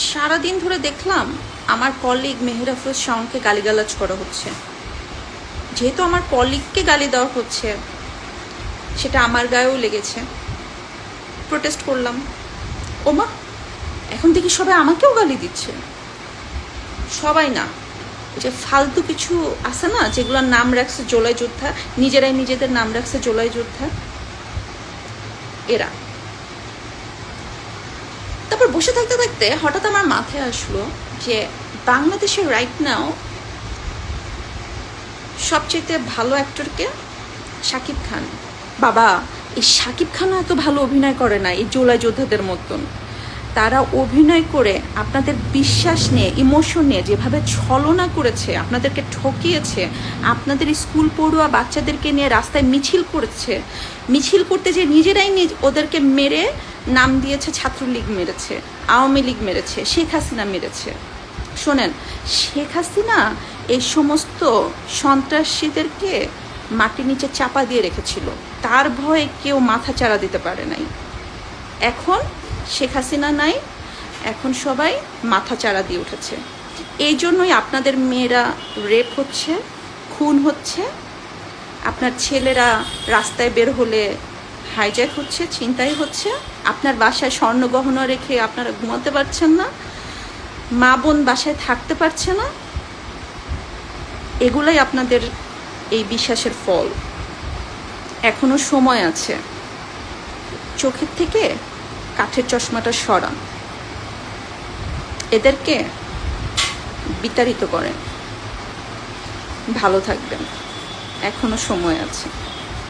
সারাদিন ধরে দেখলাম আমার কলিগ মেহেরাফরোজ শাওনকে গালিগালাজ করা হচ্ছে। যেহেতু আমার কলিগকে গালি দেওয়া হচ্ছে, সেটা আমার গায়েও লেগেছে। প্রোটেস্ট করলাম। ওমা, এখন দেখি সবাই আমাকেও গালি দিচ্ছে। সবাই না, যে ফালতু কিছু আছে না, যেগুলোর নাম রাখছে জোলাই যোদ্ধা, নিজেরাই নিজেদের নাম রাখছে জোলাই যোদ্ধা, এরা। তারপর বসে থাকতে থাকতে হঠাৎ আমার মাথায় আসলো যে বাংলাদেশের রাইট নাও সবচেয়ে ভালো অ্যাক্টরকে শাকিব খান। বাবা, এই শাকিব খানও এত ভালো অভিনয় করে না এই জোলাই যোদ্ধাদের মতন। তারা অভিনয় করে আপনাদের বিশ্বাস নিয়ে, ইমোশন নিয়ে যেভাবে ছলনা করেছে, আপনাদেরকে ঠকিয়েছে, আপনাদের স্কুল পড়ুয়া বাচ্চাদেরকে নিয়ে রাস্তায় মিছিল করেছে, মিছিল করতে যে নিজেরাই ওদেরকে মেরে নাম দিয়েছে ছাত্রলীগ মেরেছে, আওয়ামী লীগ মেরেছে, শেখ হাসিনা মেরেছে। শোনেন, শেখ হাসিনা এই সমস্ত সন্ত্রাসীদেরকে মাটির নিচে চাপা দিয়ে রেখেছিল, তার ভয়ে কেউ মাথা চাড়া দিতে পারে নাই। এখন শেখ হাসিনা নাই, এখন সবাই মাথা চাড়া দিয়ে উঠেছে। এই জন্যই আপনাদের মেয়েরা রেপ হচ্ছে, খুন হচ্ছে, আপনার ছেলেরা রাস্তায় বের হলে হাইজ্যাক হচ্ছে, ছিনতাই হচ্ছে, আপনার বাসায় স্বর্ণ গহনা রেখে আপনারা ঘুমাতে পারছেন না, মা বোন বাসায় থাকতে পারছে না। এগুলাই আপনাদের এই বিশ্বাসের ফল। এখনো সময় আছে, চোখের থেকে কাঠের চশমাটা সরান, এদেরকে বিতাড়িত করেন। ভালো থাকবেন, এখনো সময় আছে।